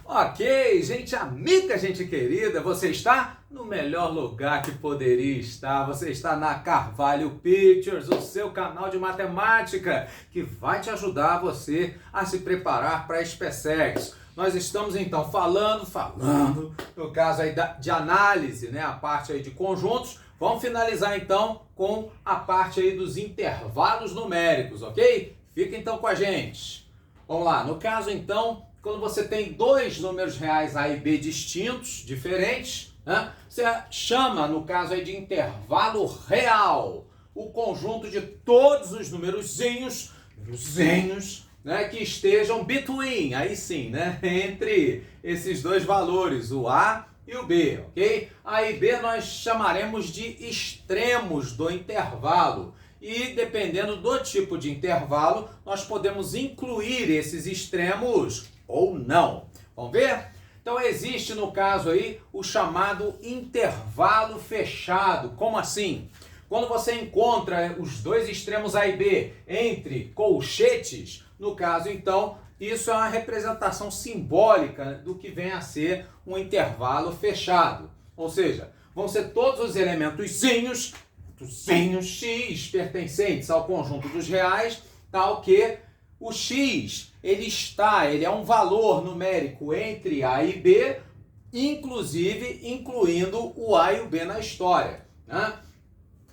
Ok, gente amiga, gente querida, você está no melhor lugar que poderia estar. Você está na Carvalho Pictures, o seu canal de matemática, que vai te ajudar você a se preparar para a SpaceX. Nós estamos então falando, no caso aí de análise, né, a parte aí de conjuntos. Vamos finalizar então com a parte aí dos intervalos numéricos, ok? Fica então com a gente. Vamos lá, no caso então, quando você tem dois números reais A e B distintos, diferentes, né, você chama, no caso aí de intervalo real, o conjunto de todos os númerozinhos, né, que estejam between, aí sim, né, entre esses dois valores, o A e o B, ok? A e B nós chamaremos de extremos do intervalo. E dependendo do tipo de intervalo, nós podemos incluir esses extremos ou não. Vamos ver? Então existe no caso aí o chamado intervalo fechado. Como assim? Quando você encontra os dois extremos A e B entre colchetes, no caso então, isso é uma representação simbólica do que vem a ser um intervalo fechado. Ou seja, vão ser todos os elementozinhos x pertencentes ao conjunto dos reais, tal que o x ele é um valor numérico entre A e B, inclusive incluindo o A e o B na história, né?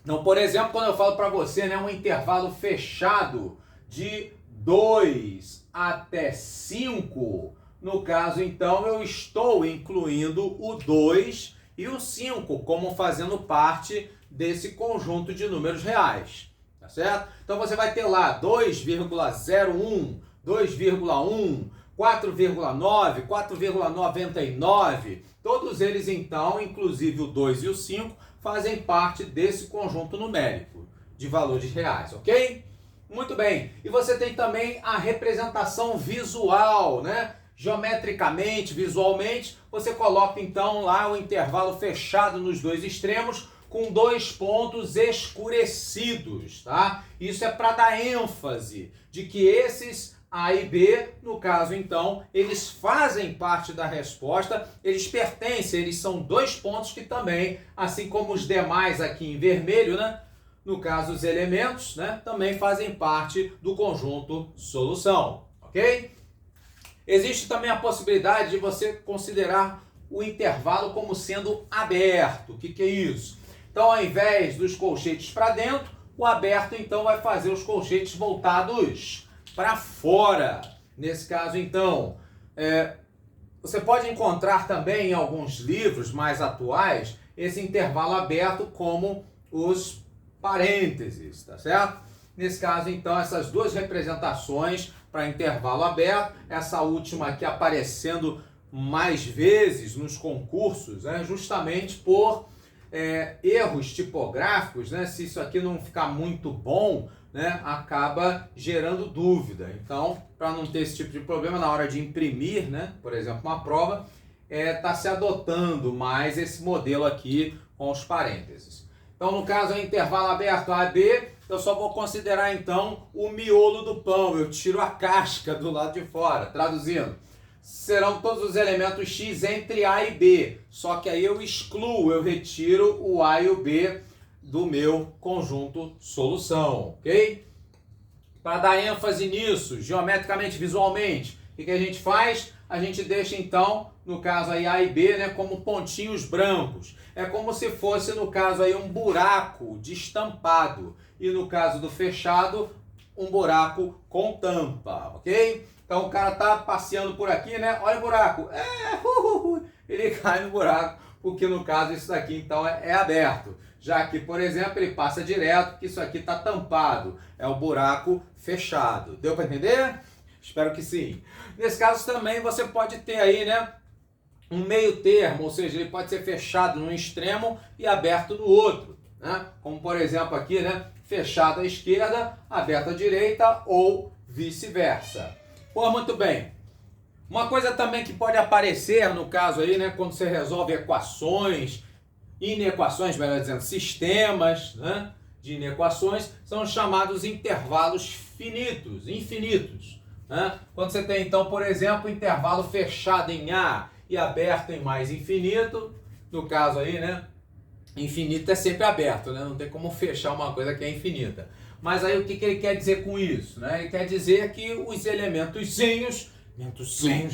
Então, por exemplo, quando eu falo para você, né, um intervalo fechado de 2 até 5, no caso então eu estou incluindo o 2 e o 5 como fazendo parte desse conjunto de números reais, tá certo? Então você vai ter lá 2,01, 2,1, 4,9, 4,99, todos eles então, inclusive o 2 e o 5, fazem parte desse conjunto numérico de valores reais, ok? Muito bem, e você tem também a representação visual, né? Geometricamente, visualmente, você coloca então lá o intervalo fechado nos dois extremos, com dois pontos escurecidos, tá? Isso é para dar ênfase de que esses A e B, no caso então, eles fazem parte da resposta, eles pertencem, eles são dois pontos que também, assim como os demais aqui em vermelho, né? No caso os elementos, né? Também fazem parte do conjunto solução, ok? Existe também a possibilidade de você considerar o intervalo como sendo aberto. O que é isso? Então, ao invés dos colchetes para dentro, o aberto, então, vai fazer os colchetes voltados para fora. Nesse caso, então, você pode encontrar também em alguns livros mais atuais esse intervalo aberto como os parênteses, tá certo? Nesse caso, então, essas duas representações para intervalo aberto, essa última aqui aparecendo mais vezes nos concursos, né, justamente por erros tipográficos, né? Se isso aqui não ficar muito bom, né, acaba gerando dúvida. Então, para não ter esse tipo de problema na hora de imprimir, né, por exemplo, uma prova, está se adotando mais esse modelo aqui com os parênteses. Então, no caso, é intervalo aberto A e B, eu só vou considerar, então, o miolo do pão. Eu tiro a casca do lado de fora. Traduzindo, serão todos os elementos x entre A e B, só que aí eu excluo, eu retiro o A e o B do meu conjunto solução, ok? Para dar ênfase nisso, geometricamente, visualmente, o que a gente faz? A gente deixa então, no caso aí A e B, né, como pontinhos brancos. É como se fosse, no caso aí, um buraco destampado. E no caso do fechado, um buraco com tampa, ok? Então o cara tá passeando por aqui, né? Olha o buraco. Ele cai no buraco, porque no caso isso daqui então é aberto. Já que, por exemplo, ele passa direto, que isso aqui está tampado. É o buraco fechado. Deu para entender? Espero que sim. Nesse caso também você pode ter aí, né, um meio termo, ou seja, ele pode ser fechado num extremo e aberto no outro, né? Como por exemplo aqui, né, fechado à esquerda, aberto à direita ou vice-versa. Pô, muito bem. Uma coisa também que pode aparecer no caso aí, né, quando você resolve equações, inequações, melhor dizendo, sistemas, né, de inequações, são os chamados intervalos infinitos, né? Quando você tem, então, por exemplo, intervalo fechado em A e aberto em mais infinito, no caso aí, né? Infinito é sempre aberto, né? Não tem como fechar uma coisa que é infinita. Mas aí o que ele quer dizer com isso, né? Ele quer dizer que os elementozinhos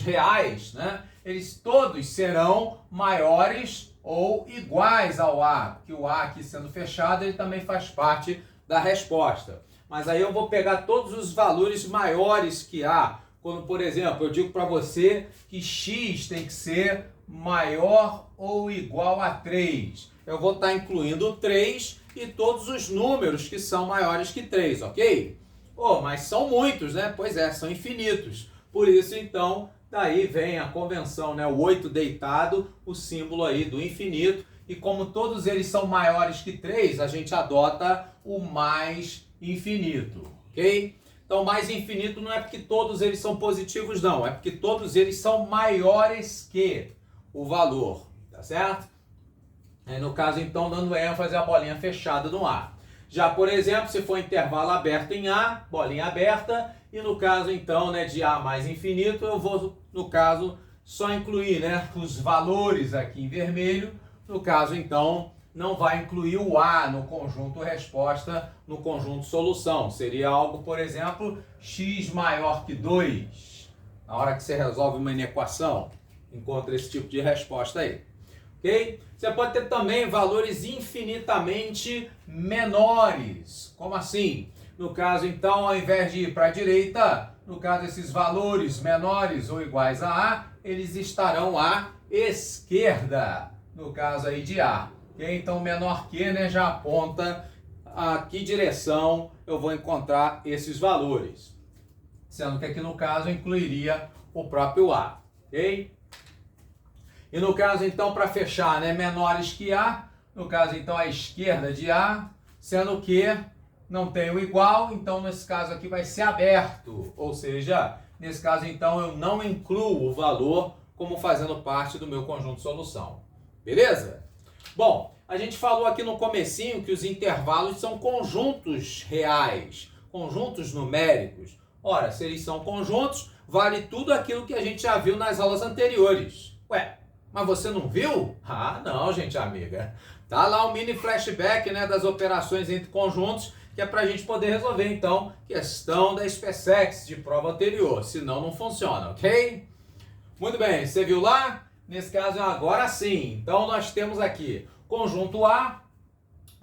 reais, né? Eles todos serão maiores ou iguais ao A, porque o A aqui sendo fechado, ele também faz parte da resposta. Mas aí eu vou pegar todos os valores maiores que A. Quando, por exemplo, eu digo para você que x tem que ser maior ou igual a 3. Eu vou estar incluindo o 3 e todos os números que são maiores que 3, ok? Oh, mas são muitos, né? Pois é, são infinitos. Por isso, então, daí vem a convenção, né? O 8 deitado, o símbolo aí do infinito. E como todos eles são maiores que 3, a gente adota o mais infinito, ok? Então, mais infinito não é porque todos eles são positivos, não. É porque todos eles são maiores que o valor, tá certo? No caso, então, dando ênfase à bolinha fechada no A. Já, por exemplo, se for intervalo aberto em A, bolinha aberta, e no caso, então, né, de A mais infinito, eu vou, no caso, só incluir, né, os valores aqui em vermelho. No caso, então, não vai incluir o A no conjunto resposta, no conjunto solução. Seria algo, por exemplo, x maior que 2. Na hora que você resolve uma equação, encontra esse tipo de resposta aí. Ok? Você pode ter também valores infinitamente menores. Como assim? No caso, então, ao invés de ir para a direita, no caso, esses valores menores ou iguais a A, eles estarão à esquerda, no caso aí de A. Okay? Então, menor que, né, já aponta a que direção eu vou encontrar esses valores. Sendo que aqui, no caso, incluiria o próprio A. Ok? E no caso, então, para fechar, né, menores que A, no caso, então, a esquerda de A, sendo que não tem o igual, então, nesse caso aqui vai ser aberto. Ou seja, nesse caso, então, eu não incluo o valor como fazendo parte do meu conjunto de solução. Beleza? Bom, a gente falou aqui no comecinho que os intervalos são conjuntos reais, conjuntos numéricos. Ora, se eles são conjuntos, vale tudo aquilo que a gente já viu nas aulas anteriores. Ué, mas você não viu? Ah, não, gente amiga. Tá lá o mini flashback, né, das operações entre conjuntos, que é para a gente poder resolver, então, questão da SpaceX de prova anterior. Senão, não funciona, ok? Muito bem, você viu lá? Nesse caso, agora sim. Então, nós temos aqui conjunto A,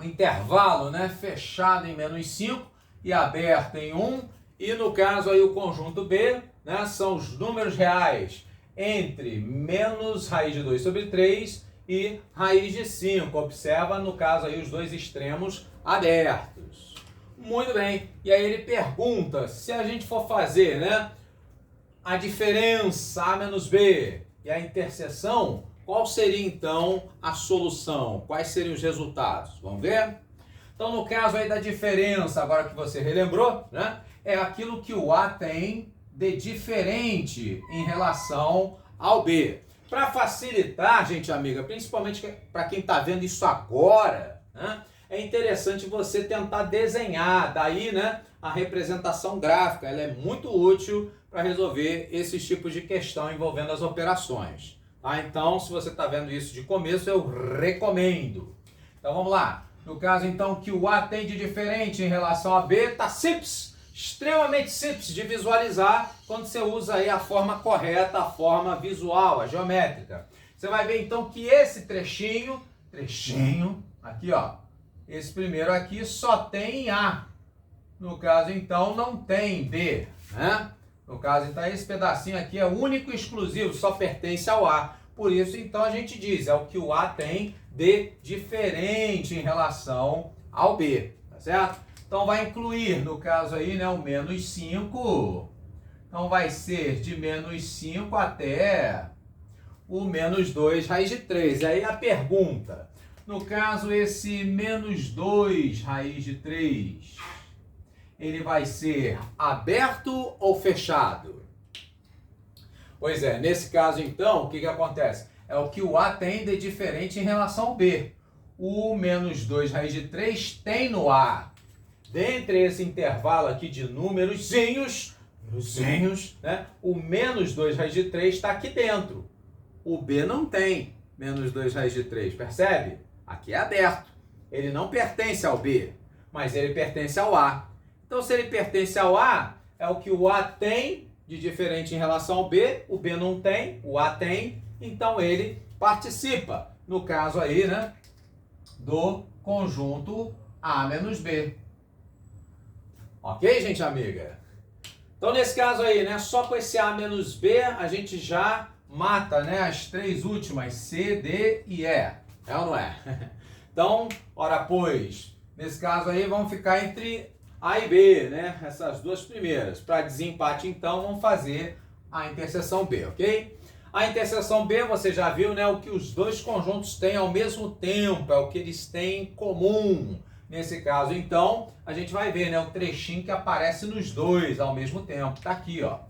intervalo, né, fechado em menos 5 e aberto em 1. E no caso aí o conjunto B, né, são os números reais entre menos raiz de 2 sobre 3 e raiz de 5. Observa, no caso aí, os dois extremos abertos. Muito bem. E aí ele pergunta, se a gente for fazer, né, a diferença A menos B e a interseção, qual seria então a solução? Quais seriam os resultados? Vamos ver? Então, no caso aí da diferença, agora que você relembrou, né, é aquilo que o A tem de diferente em relação ao B. Para facilitar, gente amiga, principalmente para quem está vendo isso agora, né, é interessante você tentar desenhar, daí, né, a representação gráfica, ela é muito útil para resolver esses tipos de questão envolvendo as operações. Tá? Então, se você está vendo isso de começo, eu recomendo. Então, vamos lá. No caso, então, que o A tem de diferente em relação a B, está simples, extremamente simples de visualizar quando você usa aí a forma correta, a forma visual, a geométrica. Você vai ver, então, que esse trechinho, aqui, ó, esse primeiro aqui só tem A. No caso, então, não tem B, né? No caso, então, esse pedacinho aqui é único e exclusivo, só pertence ao A. Por isso, então, a gente diz, é o que o A tem de diferente em relação ao B, tá certo? Então, vai incluir, no caso aí, né, o menos 5. Então, vai ser de menos 5 até o menos 2 raiz de 3. E aí a pergunta, no caso, esse menos 2 raiz de 3, ele vai ser aberto ou fechado? Pois é, nesse caso, então, o que acontece? É o que o A tem de diferente em relação ao B. O menos 2 raiz de 3 tem no A. Dentre esse intervalo aqui de númerozinhos, Nuzinhos, né? O menos 2 raiz de 3 está aqui dentro. O B não tem menos 2 raiz de 3, percebe? Aqui é aberto. Ele não pertence ao B, mas ele pertence ao A. Então, se ele pertence ao A, é o que o A tem de diferente em relação ao B, o B não tem, o A tem, então ele participa, no caso aí, né, do conjunto A menos B. Ok, gente amiga? Então, nesse caso aí, né, só com esse A menos B, a gente já mata, né, as três últimas, C, D e E. É ou não é? Então, ora pois, nesse caso aí, vamos ficar entre A e B, né, essas duas primeiras. Para desempate, então, vamos fazer a interseção B, ok? A interseção B, você já viu, né, o que os dois conjuntos têm ao mesmo tempo, é o que eles têm em comum. Nesse caso, então, a gente vai ver, né, o trechinho que aparece nos dois ao mesmo tempo. Tá aqui, ó.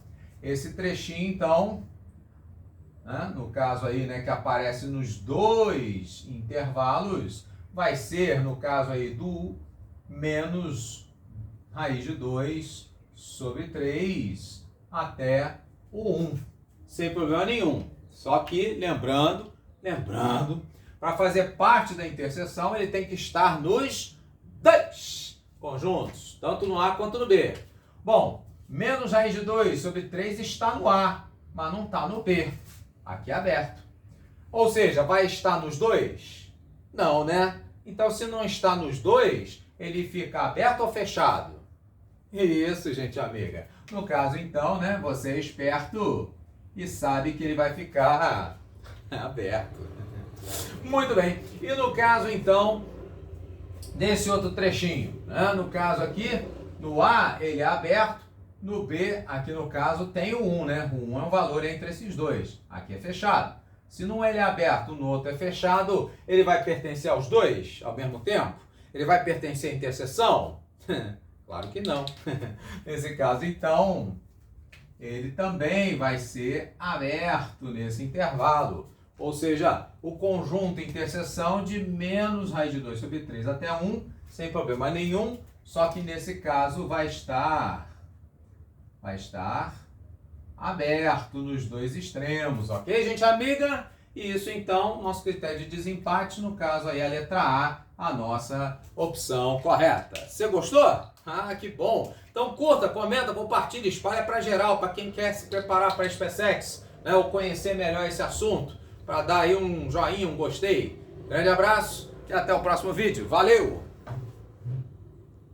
Esse trechinho, então, né, no caso aí, né, que aparece nos dois intervalos, vai ser, no caso aí, do menos raiz de 2 sobre 3 até o 1. Sem problema nenhum. Só que, lembrando, para fazer parte da interseção, ele tem que estar nos dois conjuntos, tanto no A quanto no B. Bom, menos raiz de 2 sobre 3 está no A, mas não está no B. Aqui é aberto. Ou seja, vai estar nos dois? Não, né? Então, se não está nos dois, ele fica aberto ou fechado? Isso, gente amiga. No caso, então, né, você é esperto e sabe que ele vai ficar aberto. Muito bem. E no caso, então, desse outro trechinho, né? No caso aqui, no A, ele é aberto. No B, aqui no caso, tem o 1, né? O 1 é um valor entre esses dois. Aqui é fechado. Se num ele é aberto, no outro é fechado, ele vai pertencer aos dois ao mesmo tempo? Ele vai pertencer à interseção? Claro que não. Nesse caso, então, ele também vai ser aberto nesse intervalo. Ou seja, o conjunto interseção de menos raiz de 2 sobre 3 até 1, sem problema nenhum, só que nesse caso vai estar aberto nos dois extremos, ok, gente amiga? E isso, então, nosso critério de desempate, no caso aí a letra A nossa opção correta. Você gostou? Ah, que bom! Então curta, comenta, compartilha, espalha para geral, para quem quer se preparar para a SpaceX, né, ou conhecer melhor esse assunto, para dar aí um joinha, um gostei. Grande abraço e até o próximo vídeo. Valeu!